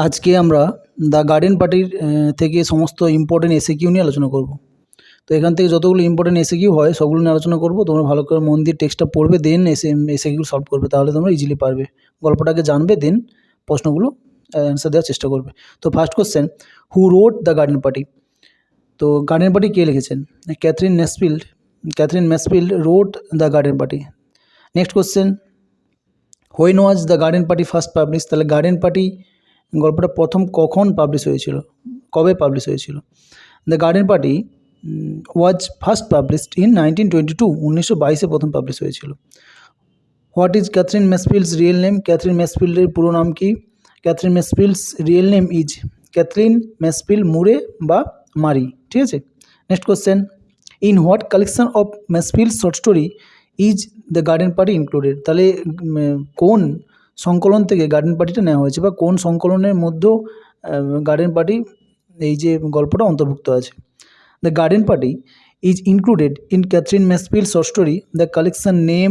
আজকে আমরা the garden পার্টির থেকে সমস্ত ইম্পর্টেন্ট এসএকিউ নিয়ে আলোচনা করব। তো এখান থেকে যতগুলো ইম্পর্টেন্ট এসএকিউ হয় সবগুলো নিয়ে আলোচনা করব। তোমরা ভালো করে মন দিয়ে টেক্সটটা পড়বে, দেন এসএকিউ সলভ করবে, তাহলে তোমরা ইজিলি পারবে। গল্পটাকে জানবে, দেন প্রশ্নগুলো অ্যান্সার দেওয়ার চেষ্টা করবে। তো first question, who wrote the garden party? তো গার্ডেন পার্টি কে লিখেছেন? Katherine Mansfield wrote the garden party. Next question, when was the garden party first publish? তাহলে গার্ডেন পার্টি গল্পটা প্রথম কখন পাবলিশ হয়েছিল, কবে পাবলিশ হয়েছিল? The garden party was first published in 1922, 1922 প্রথম পাবলিশ হয়েছিল। What is Katherine Mansfield's real name? Katherine ম্যাসফিল্ডের পুরো নাম কি? Katherine Mansfield's real name is Catherine Mansfield Murry বা মারি। ঠিক আছে। Next question, in what collection of Mansfield short story is the garden party included? তাহলে কোন সংকলন থেকে গার্ডেন পার্টিটা নেওয়া হয়েছে, বা কোন সংকলনের মধ্যেও গার্ডেন পার্টি এই যে গল্পটা অন্তর্ভুক্ত আছে? The garden party is included in Katherine Mansfield short story the collection name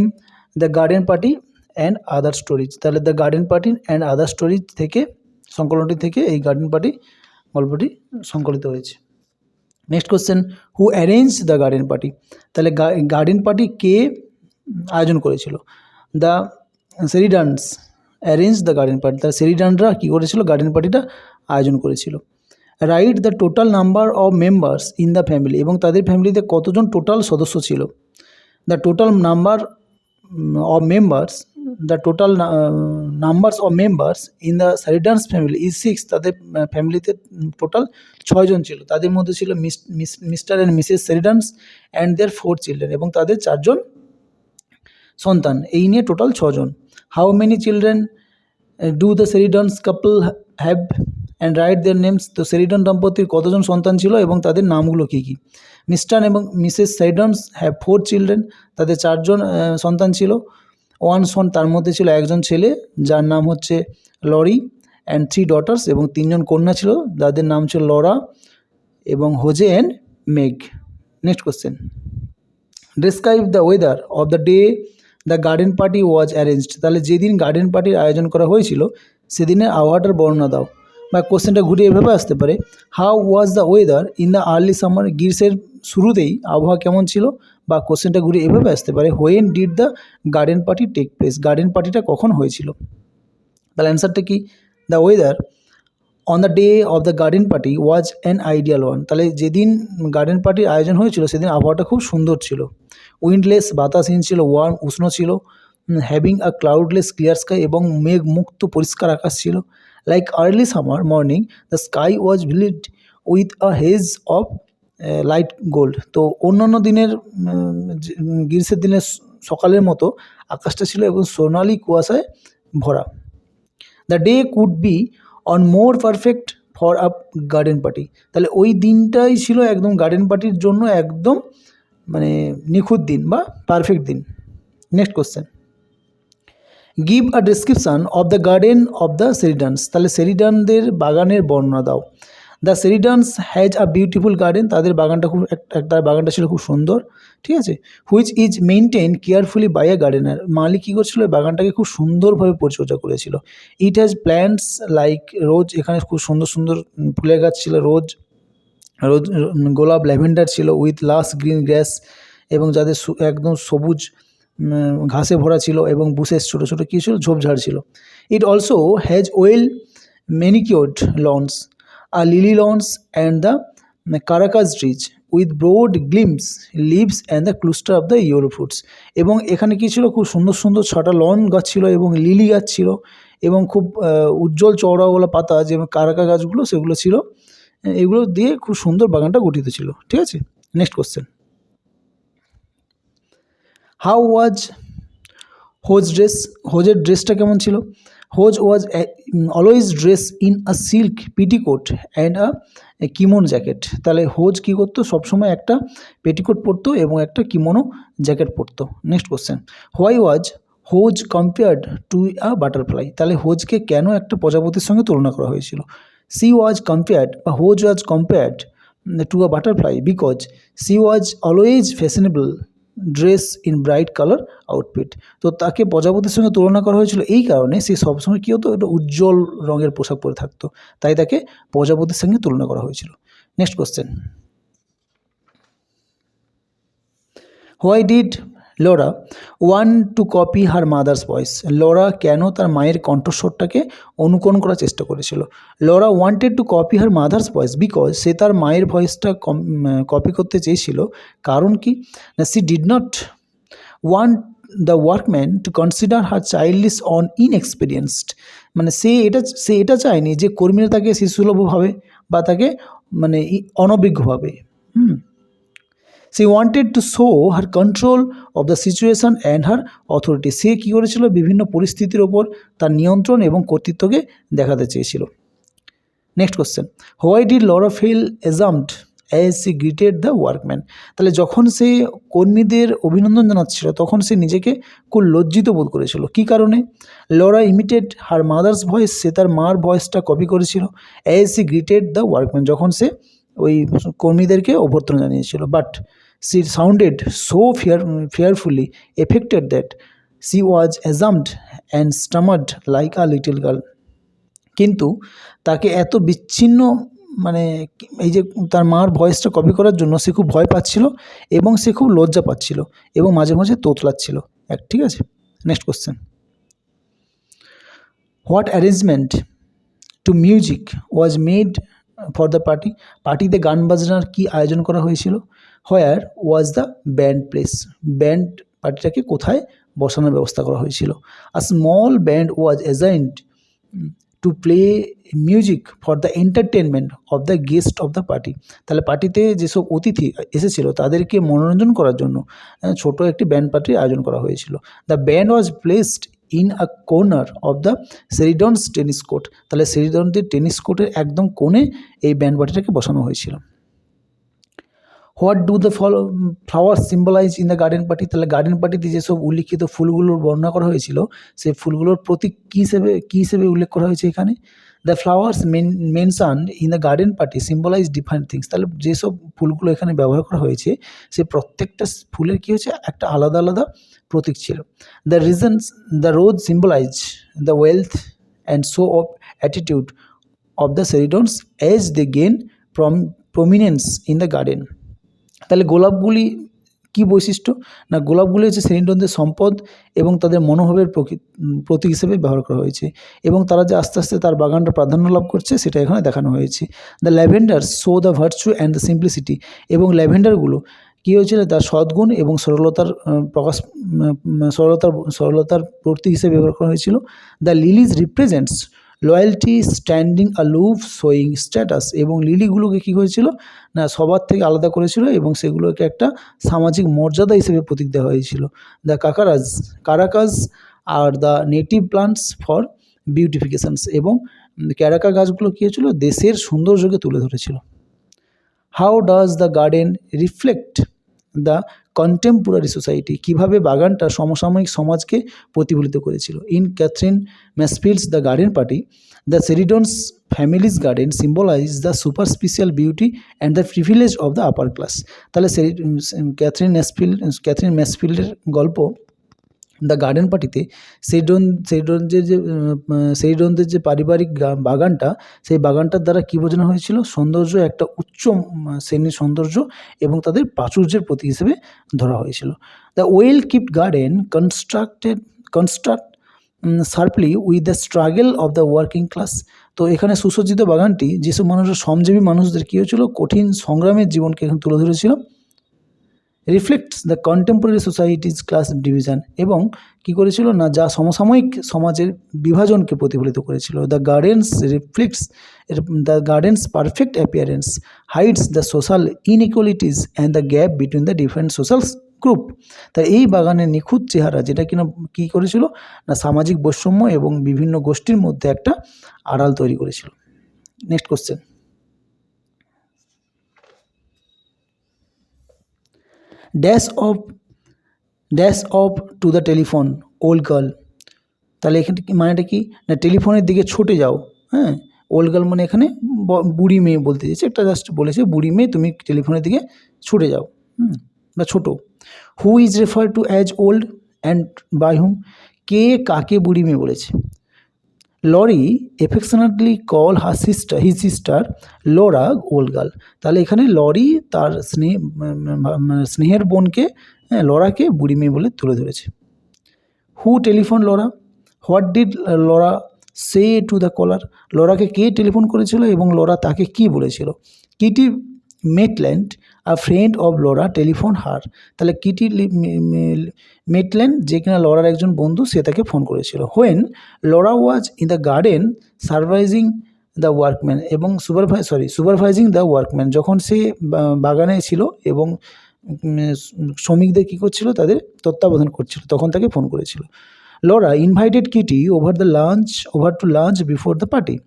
the garden party and other stories. তাহলে the garden party and other stories থেকে, সংকলনটি থেকে এই গার্ডেন পার্টি গল্পটি সংকলিত হয়েছে। Next question, who arrange the garden party? তাহলে garden party কে আয়োজন করেছিল? The Sheridans arrange the garden party. তাহলে শেরিডানরা কী করেছিল? গার্ডেন পার্টিটা আয়োজন করেছিল। Right the total number of members in the family, এবং তাদের ফ্যামিলিতে কতজন টোটাল সদস্য ছিল? The total number of members, the total numbers of members in the Sheridans family is 6। তাদের ফ্যামিলিতে টোটাল 6 জন ছিল। তাদের মধ্যে ছিল Mr and Mrs Sheridans and their 4 children, এবং তাদের 4 জন সন্তান। এই নিয়ে টোটাল 6 জন। How many children do the Sheridans couple have and write their names? তো শেরিডান দম্পতির কতজন সন্তান ছিল এবং তাদের নামগুলো কী কী? মিস্টার এবং মিসেস শেরিডানস হ্যাভ 4 চিলড্রেন, তাদের 4 জন সন্তান ছিল। 1 সন, তার মধ্যে ছিল একজন ছেলে যার নাম হচ্ছে লরি, অ্যান্ড 3 ডটার্স, এবং 3 জন কন্যা ছিল যাদের নাম ছিল লরা এবং Jose and Meg. Next question, describe the weather of the day the garden party was arranged. তাহলে যেদিন গার্ডেন পার্টির আয়োজন করা হয়েছিল সেদিনের আবহাওয়াটার বর্ণনা দাও। বা কোশ্চেনটা ঘুরিয়ে এভাবে আসতে পারে, how was the weather in the early summer? গ্রীষ্মের শুরুতেই আবহাওয়া কেমন ছিল? বা কোশ্চেনটা ঘুরিয়ে এভাবে আসতে পারে, when did the garden party take place? Garden পার্টিটা কখন হয়েছিল? তাহলে অ্যান্সারটা কি? The weather on the day of the garden party was an ideal one. তাহলে যেদিন গার্ডেন পার্টির আয়োজন হয়েছিল সেদিন আবহাওয়াটা খুব সুন্দর ছিল। উইন্ডলেস, বাতাসহীন ছিল। ওয়ার্ম, উষ্ণ ছিল। Having a cloudless clear sky, এবং মেঘ মুক্ত পরিষ্কার আকাশ ছিল। Like early summer morning the sky was veiled with a haze of light gold. তো অন্যান্য দিনের গ্রীষ্মের দিনের সকালের মতো আকাশটা ছিল এবং সোনালি কুয়াশায় ভরা। The day could be on more perfect for a garden party. তাহলে ওই দিনটাই ছিল একদম গার্ডেন পার্টির জন্য একদম মানে নিখুঁত দিন বা পারফেক্ট দিন। Next question, give a description of the garden of the Sheridans. তাহলে শেরিডানদের বাগানের বর্ণনা দাও। The Sheridans has a beautiful garden. তাদের বাগানটা তার বাগানটা ছিল খুব সুন্দর। ঠিক আছে। Which is maintain carefully by a gardener. মালিক কী করছিল? বাগানটাকে খুব সুন্দরভাবে পরিচর্যা করেছিল। It has plants like rose. এখানে খুব সুন্দর সুন্দর ফুলের গাছ ছিল। রোজ, গোলাপ, ল্যাভেন্ডার ছিল। উইথ লাস গ্রিন গ্রাস, এবং যাদের একদম সবুজ ঘাসে ভরা ছিল, এবং বুশেস ছোটো ছোটো কী ছিল? ঝোপঝাড় ছিল। It also has well manicured lawns, a lily lawns and the karakas trees with broad gleams leaves and the cluster of the yellow fruits. এবং এখানে কী ছিল? খুব সুন্দর সুন্দর 6টা লন গাছ ছিল, এবং লিলি গাছ ছিল, এবং খুব উজ্জ্বল চওড়াওয়ালা পাতা যে কারাকা গাছগুলো সেগুলো ছিল। এগুলো দিয়ে খুব সুন্দর বাগানটা গঠিত ছিল। ঠিক আছে। Next question, how was Jose dress? হোজের ড্রেসটা কেমন ছিল? Jose was always dress in a silk petticoat and a kimono jacket. তাহলে হোজ কী করতো? সবসময় একটা পেটিকোট পরতো এবং একটা কিমোনো জ্যাকেট পরতো। Next question, why was Jose compared to a butterfly? তাহলে হোজকে কেন একটা প্রজাপতির সঙ্গে তুলনা করা হয়েছিল? সি ওয়াজ কম্পেয়ার্ড, বা Jose was compared to a butterfly because she was always fashionable dress in bright colour outfit. তো তাকে প্রজাপতির সঙ্গে তুলনা করা হয়েছিল এই কারণে সে সবসময় কী হতো, একটা উজ্জ্বল রঙের পোশাক পরে থাকতো, তাই তাকে প্রজাপতির সঙ্গে তুলনা করা হয়েছিল। Next question, why did Laura want to copy her mother's voice? Laura কেন তার মায়ের কণ্ঠস্বরটাকে অনুকরণ করার চেষ্টা করেছিল? Laura wanted to copy her mother's voice because সে তার মায়ের ভয়েসটা কপি করতে চেয়েছিল। কারণ কি না, she did not want the workman to consider her childish on inexperienced. মানে সে এটা চায়নি যে কর্মীরা তাকে শিশুসুলভ ভাবে বা তাকে মানে অনভিজ্ঞভাবে। She wanted to show her control of the situation and her authority. সে কী করেছিল, বিভিন্ন পরিস্থিতির ওপর তার নিয়ন্ত্রণ এবং কর্তৃত্বকে দেখাতে চেয়েছিল। Next question, why did Laura feel অ্যাজাম্পড as she greeted the workman? তাহলে যখন সে কর্মীদের অভিনন্দন জানাচ্ছিল তখন সে নিজেকে খুব লজ্জিত বোধ করেছিল। কী কারণে? লরা ইমিটেড হার মাদার্স ভয়েস, সে তার মার ভয়েসটা কপি করেছিল। As she greeted the workman, যখন সে ওই কর্মীদেরকে অভ্যর্থনা জানিয়েছিল। But she sounded so fearfully affected that she was ashamed and stammered like a little girl. কিন্তু তাকে এত বিচ্ছিন্ন মানে এই যে তার মার ভয়েসটা কপি করার জন্য সে খুব ভয় পাচ্ছিল এবং সে খুব লজ্জা পাচ্ছিল এবং মাঝে মাঝে তোতলাচ্ছিল। ঠিক আছে, next question, what arrangement to music was made for the party? পার্টিতে গান বাজনার কি আয়োজন করা হয়েছিল? Where was the band place? Band পার্টিটাকে কোথায় বসানোর ব্যবস্থা করা হয়েছিল? A small band was assigned to play music for the entertainment of the guest of the party. তাহলে পার্টিতে যেসব অতিথি এসেছিল তাদেরকে মনোরঞ্জন করার জন্য ছোট একটি ব্যান্ড পার্টির আয়োজন করা হয়েছিল। The band was placed in a corner of the Sheridans tennis court. তাহলে শেরিডনদের টেনিস কোর্টের একদম কোণে এই ব্যান্ড পার্টিটাকে বসানো হয়েছিল। What do the flower symbolise in the garden party? তাহলে গার্ডেন পার্টিতে যেসব উল্লিখিত ফুলগুলোর বর্ণনা করা হয়েছিল সেই ফুলগুলোর প্রতীক কী হিসেবে উল্লেখ করা হয়েছে এখানে? The flowers mentioned in the garden party symbolise different things. তাহলে যেসব ফুলগুলো এখানে ব্যবহার করা হয়েছে সে প্রত্যেকটা ফুলের কী হচ্ছে, একটা আলাদা আলাদা প্রতীক ছিল। The rose symbolize the wealth and show of attitude of the Sheridans as they gain prominence in the garden. তাহলে গোলাপগুলি কী বৈশিষ্ট্য? না, গোলাপগুলি হচ্ছে সেরিডনদের সম্পদ এবং তাদের মনোভাবের প্রতীক হিসেবে ব্যবহার করা হয়েছে এবং তারা যে আস্তে আস্তে তার বাগানটা প্রাধান্য লাভ করছে সেটা এখানে দেখানো হয়েছে। The lavenders show the virtue and the simplicity, এবং ল্যাভেন্ডারগুলো কী হয়েছিল, তার সদ্গুণ এবং সরলতার সরলতার প্রতীক হিসেবে ব্যবহার করা হয়েছিল। The lilies represents loyalty standing aloof showing status, এবং লিলিগুলোকে কী করেছিল না সবার থেকে আলাদা করেছিল এবং সেগুলোকে একটা সামাজিক মর্যাদা হিসেবে প্রতীক দেওয়া হয়েছিল। The karakas are the native plants for beautifications, এবং ক্যারাকা গাছগুলো কী হয়েছিল, দেশের সৌন্দর্যকে তুলে ধরেছিল। How does the garden reflect the contemporary society? কীভাবে বাগানটা সমসাময়িক সমাজকে প্রতিফলিত করেছিল? In Katherine Mansfield's the garden party, the Sheridans families garden symbolize the super special beauty and the privilege of the upper class. তাহলে ক্যাথরিন ম্যাসফিল্ডের গল্প the garden পার্টিতে সেরিডনদের যে পারিবারিক বাগানটা, সেই বাগানটার দ্বারা কী বোঝানো হয়েছিল, সৌন্দর্য, একটা উচ্চ শ্রেণীর সৌন্দর্য এবং তাদের প্রাচুর্যের প্রতীক হিসেবে ধরা হয়েছিল। The well kept garden construct sharply with the struggle of the working class. তো এখানে সুসজ্জিত বাগানটি যেসব মানুষের শ্রমজীবী মানুষদের কী হয়েছিল, কঠিন সংগ্রামের জীবনকে এখানে তুলে ধরেছিল। Reflects the contemporary societies class division, এবং কী করেছিল না যা সমসাময়িক সমাজের বিভাজনকে প্রতিফলিত করেছিল। The gardens perfect appearance hides the social inequalities and the gap between the different social group. তাই এই বাগানের নিখুঁত চেহারা যেটা কিনা কী করেছিল না সামাজিক বৈষম্য এবং বিভিন্ন গোষ্ঠীর মধ্যে একটা আড়াল তৈরি করেছিল। Next question, dash of to the telephone old girl. তাহলে এখানে মানেটা কি না, টেলিফোনের দিকে ছুটে যাও। হ্যাঁ, ওল্ড গার্ল মানে এখানে বুড়ি মেয়ে বলতে চাইছে, একটা জাস্ট বলেছে বুড়ি মেয়ে তুমি টেলিফোনের দিকে ছুটে যাও বা ছোটো। Who is refer to as old and by whom, কে কাকে বুড়ি মেয়ে বলেছে? Laurie affectionately call his sister Laura old girl. তাহলে এখানে লরি তার স্নেহের বোনকে লরাকে বুড়ি মেয়ে বলে তুলে ধরেছে। Who telephone Laura, what did Laura say to the caller, লরাকে কে টেলিফোন করেছিল এবং লরা তাকে কি বলেছিল? Kitty Maitland a friend of Laura telephone her, তাহলে কিটি মেটল্যান্ড যে কিনা লরার একজন বন্ধু, সে তাকে ফোন করেছিল। When Laura was in the garden supervising the workman এবং সুপারভাইজিং দ্য ওয়ার্কম্যান, যখন সে বাগানে ছিল এবং শ্রমিকদের কী করছিল, তাদের তত্ত্বাবধান করছিল, তখন তাকে ফোন করেছিল। Laura invited Kitty over to lunch before the party,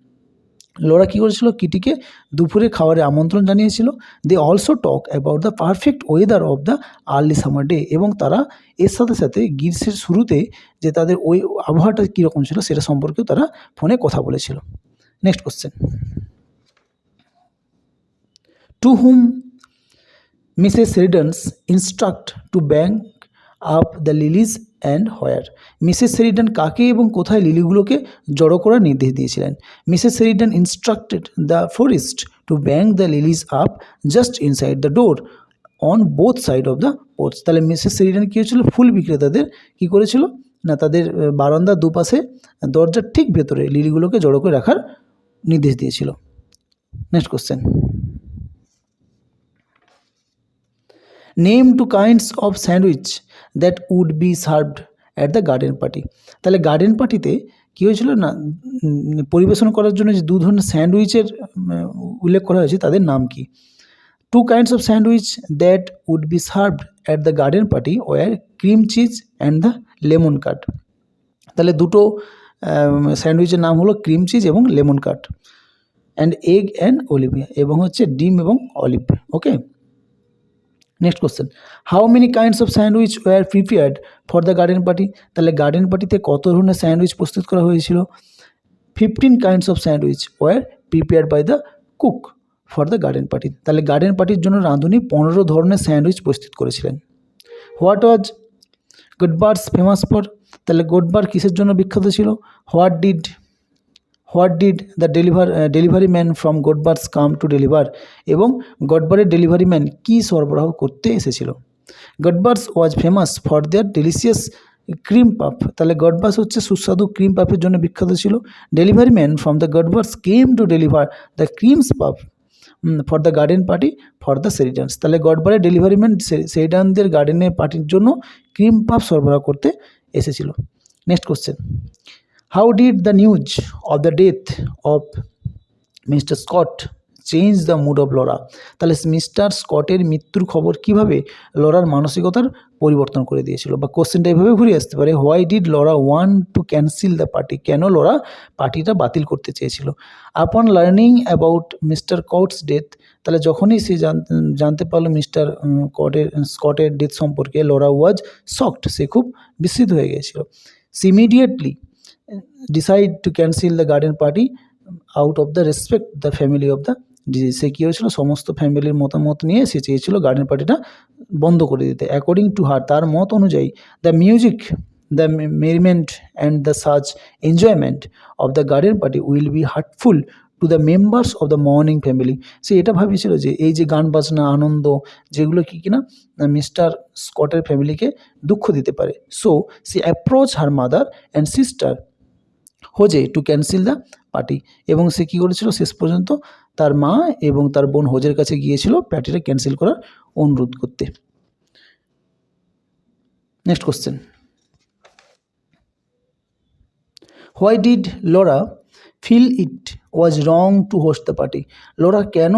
Laura কী করেছিল, কিটিকে দুপুরে খাবারের আমন্ত্রণ জানিয়েছিল। They also talk about the perfect weather of the early summer day, এবং তারা এর সাথে সাথে গ্রীষ্মের শুরুতে যে তাদের ওই আবহাওয়াটা কীরকম ছিল সেটা সম্পর্কেও তারা ফোনে কথা বলেছিল। Next question, to whom Mrs Sheridans instruct to bank up the lilies and where, Mrs Sheridan কাকে এবং কোথায় লিলিগুলোকে জড়ো করার নির্দেশ দিয়েছিলেন? Mrs Sheridan instructed the florist to bank the lilies up just inside the door on both side of the porch, তাহলে Mrs Sheridan কী হয়েছিল, ফুল বিক্রেতাদের কী করেছিল না, তাদের বারান্দার দুপাশে দরজার ঠিক ভেতরে লিলিগুলোকে জড়ো করে রাখার নির্দেশ দিয়েছিল। Next question, name two kinds of sandwich that would be served at the garden party, তাহলে গার্ডেন পার্টিতে কী হয়েছিল না, পরিবেশন করার জন্য যে দু ধরনের স্যান্ডউইচের উল্লেখ করা হয়েছে তাদের নাম কি? Two kinds of sandwich that would be served at the garden party were cream cheese and the lemon cut, তাহলে দুটো স্যান্ডউইচের নাম হলো ক্রিম চিজ এবং lemon cut, and egg and olive, এবং হচ্ছে ডিম এবং olive. Okay, next question, how many kinds of sandwich were prepared for the garden party, তাহলে গার্ডেন পার্টিতে কত ধরনের স্যান্ডউইচ প্রস্তুত করা হয়েছিল? 15 kinds of sandwich were prepared by the cook for the garden party, তাহলে গার্ডেন পার্টির জন্য রাঁধুনি 15 ধরনের স্যান্ডউইচ প্রস্তুত করেছিলেন। What was Godber's famous for, তাহলে গোডবার কিসের জন্য বিখ্যাত ছিল? What did the delivery man from Godber's come to deliver, এবং গডবারের ডেলিভারি ম্যান কী সরবরাহ করতে এসেছিল? Godber's was famous for their delicious cream puff, তাহলে গডবার্স হচ্ছে সুস্বাদু ক্রিম পাফের জন্য বিখ্যাত ছিল। Delivery man from the Godber's came to deliver the creams puff for the garden party for the Sheridans, তাহলে গডবারের ডেলিভারি ম্যান শেরিডানদের গার্ডেনের পার্টির জন্য ক্রিম পাফ সরবরাহ করতে এসেছিল। Next question, how did the news of the death of mister Scott change the mood of Laura, তাহলে mister স্কটের মৃত্যুর খবর কীভাবে লরার মানসিকতার পরিবর্তন করে দিয়েছিল? বা কোশ্চেনটা এভাবে ঘুরে আসতে পারে, why did Laura want to cancel the party, কেন লরা পার্টিটা বাতিল করতে চেয়েছিল? Upon learning about mister Scott's death, তাহলে যখনই সে জানতে পারলো মিস্টার স্কটের ডেথ সম্পর্কে, লরা ওয়াজ শকড, সে খুব বিস্মিত হয়ে গিয়েছিল। She immediately decide to cancel the garden party out of the respect the family of the disease, সে কী হয়েছিল, সমস্ত ফ্যামিলির মতামত নিয়ে সে চেয়েছিল গার্ডেন পার্টিটা বন্ধ করে দিতে। অ্যাকর্ডিং টু হার, তার মত অনুযায়ী, the music, the merriment and the such enjoyment of the garden party will be hurtful to the members of the mourning family, সে এটা ভাবিয়েছিল যে এই যে গান বাজনা আনন্দ যেগুলো কি কিনা মিস্টার স্কটের ফ্যামিলিকে দুঃখ দিতে পারে। So she approach her mother and sister Jose to cancel the party, এবং সে কী করেছিল, শেষ পর্যন্ত তার মা এবং তার বোন হোজের কাছে গিয়েছিল পার্টিটা ক্যান্সেল করার অনুরোধ করতে। Next question, why did Laura feel it was wrong to host the party, Laura কেন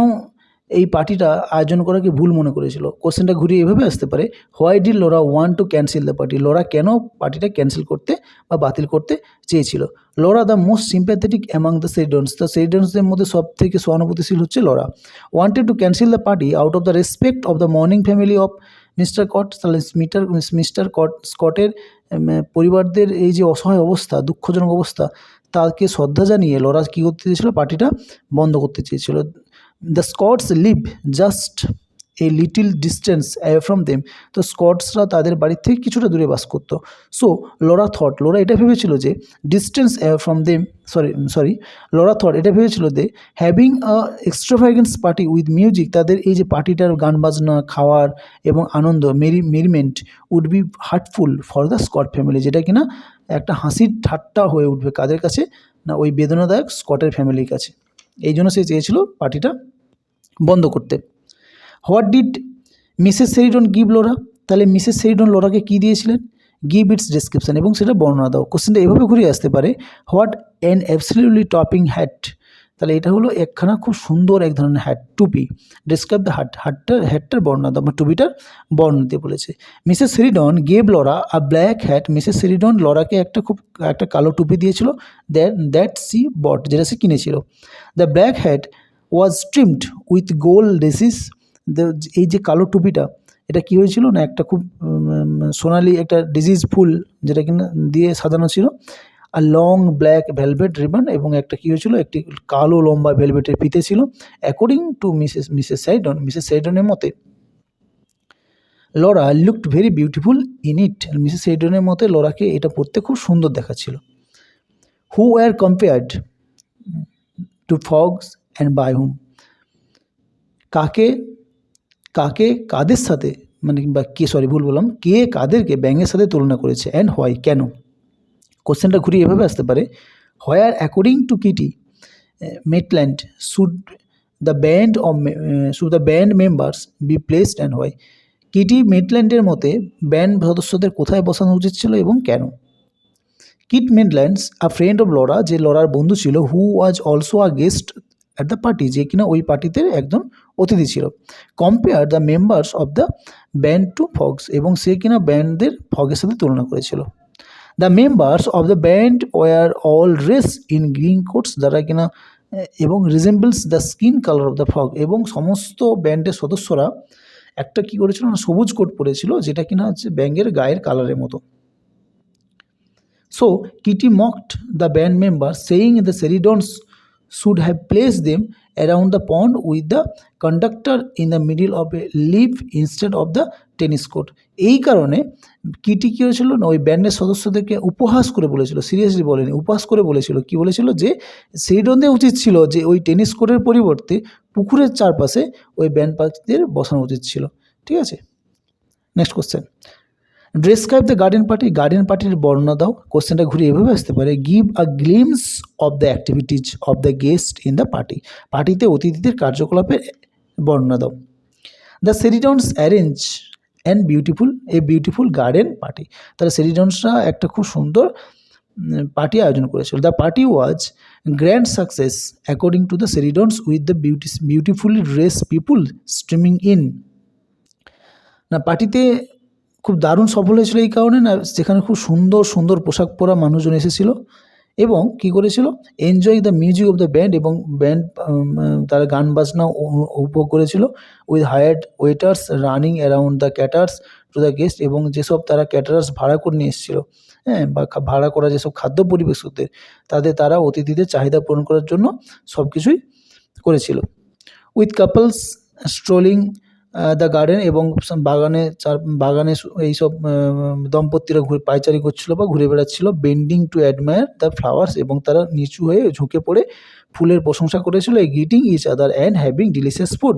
এই পার্টিটা আয়োজন করাকে ভুল মনে করেছিল? কোশ্চেনটা ঘুরিয়ে এভাবে আসতে পারে, why did Laura want to cancel the party, Laura কেন পার্টিটা ক্যান্সেল করতে বা বাতিল করতে চেয়েছিল? Laura the most sympathetic among the শেরিডানসদের মধ্যে সব থেকে সহানুভূতিশীল হচ্ছে Laura. Wanted to cancel the party out of the respect of the mourning family of mister Scott, তাহলে মিস্টার স্কটের পরিবারদের এই যে অসহায় অবস্থা, দুঃখজনক অবস্থা, তাকে শ্রদ্ধা জানিয়ে লরা কী করতে চেয়েছিল, পার্টিটা বন্ধ করতে চেয়েছিল। The Scotts live just a little distance away from them. তো স্কটসরা তাদের বাড়ির থেকে কিছুটা দূরে বাস করতো। সো লোরা এটা ভেবেছিল যে distance away from them Laura thought এটা ভেবেছিল যে having a extravagance party with music, তাদের এই যে পার্টিটার গান বাজনা খাওয়ার এবং আনন্দ merriment would be hurtful for the Scott family, যেটা কিনা একটা হাসির ঠাট্টা হয়ে উঠবে কাদের কাছে না ওই বেদনাদায়ক স্কটের ফ্যামিলির কাছে। এই জন্য সে চেয়েছিল পার্টিটা বন্ধ করতে। What did Mrs Sheridan give Laura, তাহলে মিসেস শেরিডন লোরাকে কী দিয়েছিলেন? গিভ ইটস ডেসক্রিপশান, এবং সেটা বর্ণনা দাও। কোশ্চেনটা এভাবে ঘুরে আসতে পারে, what an absolutely topping hat, তাহলে এটা হলো একখানা খুব সুন্দর এক ধরনের হ্যাট, টুপি। ডেসক্রাইব দ্য হ্যাটটার বর্ণনা দাও, বা টুপিটার বর্ণনা দিতে বলেছে। Mrs Sheridan gave Laura a black hat, Mrs Sheridan লোরাকে একটা কালো টুপি দিয়েছিল, দ্যাট সি বট, যেটা সে কিনেছিল। The black hat was streamed with gold laces, এই যে কালো টুপিটা এটা কী হয়েছিল না একটা খুব সোনালি একটা ডিজিজ ফুল যেটা কিনা দিয়ে সাজানো ছিল, আর লং ব্ল্যাক ভেলভেট রিবন, এবং একটা কী হয়েছিল একটি কালো লম্বা ভেলভেটের ফিতে ছিল। অ্যাকর্ডিং টু মিসেস শেরিডনের মতে Laura looked very beautiful in it, Mrs শেরিডনের মতে লোরাকে এটা পরতে খুব সুন্দর দেখাচ্ছিল। Who were compared to fogs and by whom, কাদের সাথে মানে বা কে কাদেরকে ব্যাঙের সাথে তুলনা করেছে, অ্যান্ড হোয়াই, কেন। কোশ্চেনটা ঘুরিয়ে এভাবে আসতে পারে, where according to Kitty Maitland should the band members be placed and why, Kitty মেটল্যান্ডের মতে ব্যান্ড সদস্যদের কোথায় বসানো উচিত ছিল এবং কেন। Kit Maitland's a friend of Laura, যে লোরার বন্ধু ছিল, who was also a guest at the party, যে কিনা ওই পার্টিতে একজন অতিথি ছিল। Compare the members of the band to fogs, এবং সে কিনা ব্যান্ডদের ফগের সাথে তুলনা করেছিল। The members of the band were all dress in green coats, যারা কিনা এবং resembles the skin colour of the fog, এবং সমস্ত ব্যান্ডের সদস্যরা একটা কী করেছিল না সবুজ কোট পরেছিল, যেটা কিনা হচ্ছে ব্যাঙের গায়ের কালারের মতো। So Kitty mocked the band members, saying the Sheridans should have placed them around the pond with the conductor in the middle of a leaf instead of the tennis court. এই কারণে কিটি কী হয়েছিল না ওই ব্যান্ডের সদস্যদেরকে উপহাস করে বলেছিল, সিরিয়াসলি বলেনি, উপহাস করে বলেছিল, কি বলেছিল যে শেরিডনদের উচিত ছিল যে ওই টেনিস কোর্টের পরিবর্তে পুকুরের চারপাশে ওই ব্যান্ড পার্টিদের বসানো উচিত ছিল। ঠিক আছে, next question, describe the garden পার্টির বর্ণনা দাও। কোশ্চেনটা ঘুরে এভাবে আসতে পারে, give a glimpse of the activities of the guest in the পার্টিতে অতিথিদের কার্যকলাপের বর্ণনা দাও। The Sheridans arrange and beautiful garden party, তাহলে শেরিডনসরা একটা খুব সুন্দর পার্টি আয়োজন করেছিল। The party was grand success according to the Sheridans with the beautifully dress people streaming in, না পার্টিতে খুব দারুণ সফল হয়েছিল এই কারণে না যেখানে খুব সুন্দর সুন্দর পোশাক পরা মানুষজন এসেছিল, এবং কি করেছিল enjoy the music of the band, এবং ব্যান্ড তারা গান বাজনা উপভোগ করেছিল। With hired waiters running around the caterers to the guest, এবং যেসব তারা ক্যাটারার্স ভাড়া করে নিয়ে এসেছিল, হ্যাঁ, বা ভাড়া করা যেসব খাদ্য পরিবেশকদের তারা অতিথিদের চাহিদা পূরণ করার জন্য সব কিছুই করেছিল। With couples strolling the garden, এবং বাগানে এইসব দম্পতিরা পায়চারি করছিল বা ঘুরে বেড়াচ্ছিল। Bending to admire the flowers, এবং তারা নিচু হয়ে ঝুঁকে পড়ে ফুলের প্রশংসা করেছিল। Greeting each other and having delicious food,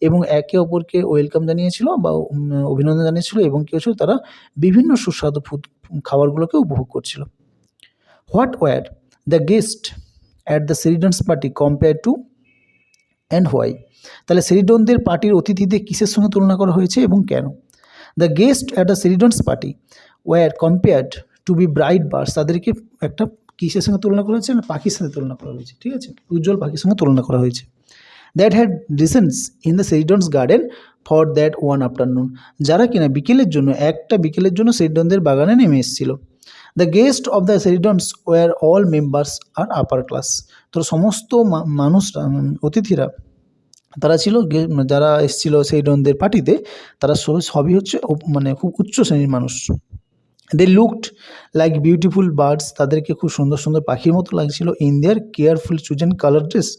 এবং একে অপরকে ওয়েলকাম জানিয়েছিল বা অভিনন্দন জানিয়েছিল, এবং কী হয়েছিল তারা বিভিন্ন সুস্বাদু খাবারগুলোকে উপভোগ করছিল। What were the guest at the Sheridans party compare to and why, তাহলে শেরিডনদের পার্টির অতিথিদের কিসের সঙ্গে তুলনা করা হয়েছে এবং কেন। The guest at the Sheridans party were compared to be bright birds, তাদেরকে একটা কিসের সঙ্গে তুলনা করা হয়েছে না পাখির সাথে তুলনা করা হয়েছে। ঠিক আছে, উজ্জ্বল পাখির সঙ্গে তুলনা করা হয়েছে। That had descends in the Sheridans garden for that one afternoon, যারা কিনা বিকেলের জন্য শেরিডনদের বাগানে নেমে এসেছিল। The guest of the Sheridans were all members are upper class, তো সমস্ত মানুষরা অতিথিরা তারা ছিল যারা এসেছিল শেরিডনদের পার্টিতে তারা সবই হচ্ছে মানে খুব উচ্চ শ্রেণীর মানুষ। They looked like beautiful birds, তাদেরকে খুব সুন্দর সুন্দর পাখির মতো লাগছিল। In their careful chosen colour dress,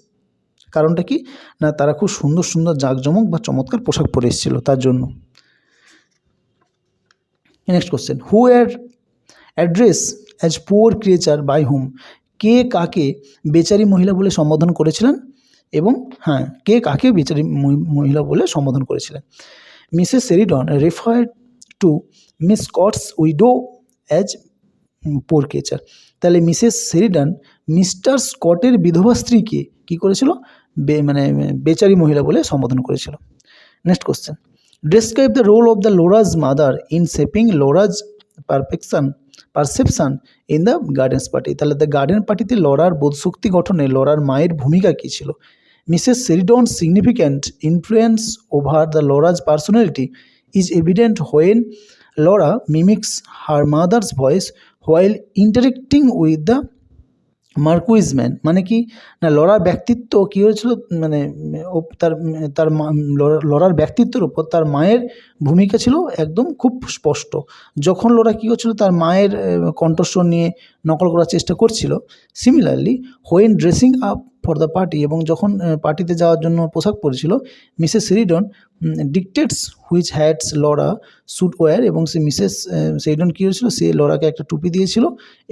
কারণটা কি না, তারা খুব সুন্দর সুন্দর জাঁকজমক বা চমৎকার পোশাক পরে এসেছিল তার জন্য। Next question, who are address as poor creature by whom, কে কাকে বেচারি মহিলা বলে সম্বোধন করেছিলেন এবং হ্যাঁ কে কাকে বেচারি মহিলা বলে সম্বোধন করেছিলেন। Mrs Sheridan referred to miss Scott's widow as poor creature. তাহলে মিসেস শেরিডান মিস্টার স্কটের বিধবা স্ত্রীকে কী করেছিল, মানে বেচারি মহিলা বলে সম্বোধন করেছিল। Next question, describe the role of the Laura's mother in shaping Laura's perception in the gardens party. তাহলে দ্য গার্ডেন পার্টিতে লরার বোধশক্তি গঠনে লরার মায়ের ভূমিকা কী ছিল। Mrs Sheridan's significant influence over the Laura's personality is evident when Laura mimics her mother's voice while interacting with the marquise man. মানে কি না, লরার ব্যক্তিত্ব কী হয়েছিল, মানে তার লরার ব্যক্তিত্বের উপর তার মায়ের ভূমিকা ছিল একদম খুব স্পষ্ট। যখন লরা কী করছিল, তার মায়ের কণ্ঠস্বর নিয়ে নকল করার চেষ্টা করছিল। Similarly when dressing up for the party, এবং যখন পার্টিতে যাওয়ার জন্য পোশাক পরেছিল, Mrs Sheridan dictates which hats Laura should wear, এবং সে মিসেস শেরিডন কী হয়েছিল, সে লরাকে একটা টুপি দিয়েছিল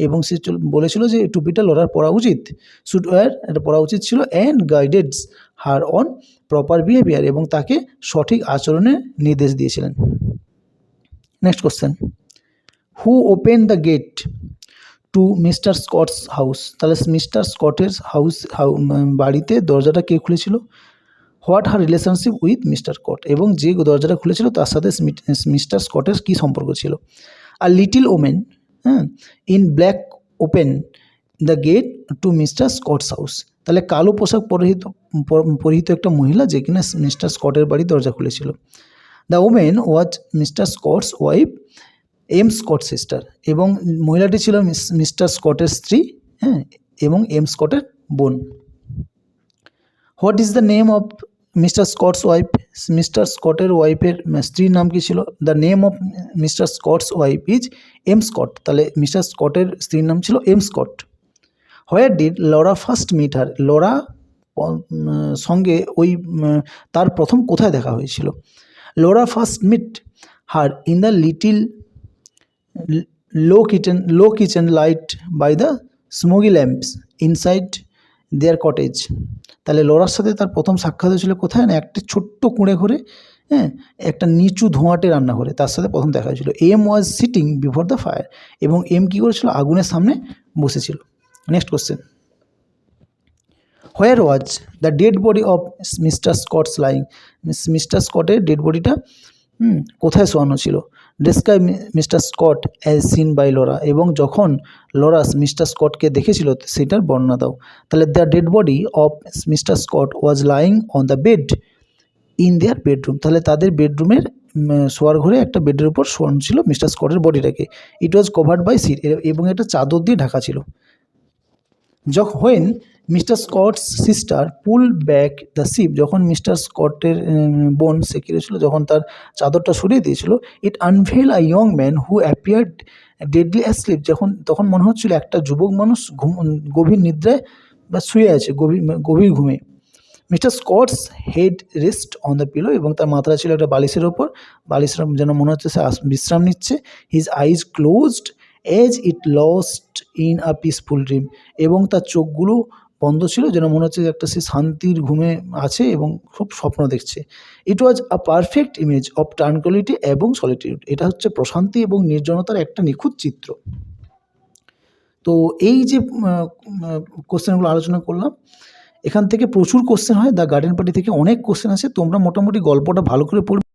এবং সে বলেছিল যে টুপিটা লরার পরা উচিত, শুড ওয়্যার এটা পরা উচিত ছিল, and guides her on proper behaviour, এবং তাকে সঠিক আচরণের নির্দেশ দিয়েছিলেন। Next question, who open the gate to mister Scott's house. তাহলে মিস্টার স্কটের বাড়িতে দরজাটা কে খুলেছিল। What her relationship with mister Scott, এবং যে দরজাটা খুলেছিল তার সাথে মিস্টার স্কটের কী সম্পর্ক ছিল। A little women in black open the gate to mister Scott's house. তাহলে কালো পোশাক পরিহিত একটা মহিলা যে কিনা মিস্টার স্কটের বাড়ি দরজা খুলেছিল। The women was mister Scott's wife Em Scott sister, এবং মহিলাটি ছিল মিস্টার স্কটের স্ত্রী, এবং এম স্কটের বোন। What is the name of mister Scott's wife. Mister স্কটের ওয়াইফের স্ত্রীর নাম কী ছিল। The name of mister Scott's wife is Em Scott. তাহলে মিস্টার স্কটের স্ত্রীর নাম ছিল Em Scott. Where did Laura first meet her. Laura সঙ্গে তার প্রথম কোথায় দেখা হয়েছিল। Laura first meet her in the little low kitchen light by the smoky lamps inside their cottage। তাহলে লরার সাথে তার প্রথম সাক্ষাৎ হয়েছিল কোথায় না, একটা ছোট্ট কুঁড়ে ঘরে, একটা নিচু ধোঁয়াটে রান্নাঘরে তার সাথে প্রথম দেখা হয়েছিল। Em was sitting before the fire, এবং এম কী করেছিল, আগুনের সামনে বসেছিল। Next question, where was the dead body of mister Scott's lying. Mister স্কটের ডেড বডিটা কোথায় শোয়ানো ছিল। Describe mister Scott as seen by Laura, এবং যখন লরা মিস্টার স্কটকে দেখেছিল সেটার বর্ণনা দাও। তাহলে the dead body of mister Scott was lying on the bed in their bedroom. তাহলে তাদের বেডরুমের শোয়ার ঘরে একটা বেডের উপর শোয়ানো ছিল মিস্টার স্কটের বডিটাকে। It was covered by sheet, এবং এটা চাদর দিয়ে ঢাকা ছিল। When mister Scott's sister pull back the sheet, যখন মিস্টার স্কটের বোন সে করেছিল, যখন তার চাদরটা সরিয়ে দিয়েছিল, it unveil a young man who appeared deadly asleep, তখন মনে হচ্ছিল একটা যুবক মানুষ গভীর নিদ্রায় বা শুয়ে আছে, গভীর ঘুমে। Mister Scots head rest on the pillow, এবং তার মাথাটা ছিল একটা বালিশের ওপর, বালিশের যেন মনে হচ্ছে সে বিশ্রাম নিচ্ছে। His eyes closed as it lost in a peaceful dream, এবং তার চোখগুলো বন্ধ ছিল যেন মনে হচ্ছে একটা সে শান্তির ঘুমে আছে এবং খুব স্বপ্ন দেখছে। ইট ওয়াজ আ পারফেক্ট ইমেজ অফ ট্রানকুইলিটি এবং সলিটিউড, এটা হচ্ছে প্রশান্তি এবং নির্জনতার একটা নিখুঁত চিত্র। তো এই যে কোশ্চেনগুলো আলোচনা করলাম, এখান থেকে প্রচুর কোশ্চেন হয়। দ্য গার্ডেন পার্টি থেকে অনেক কোশ্চেন আছে। তোমরা মোটামুটি গল্পটা ভালো করে পড়বে।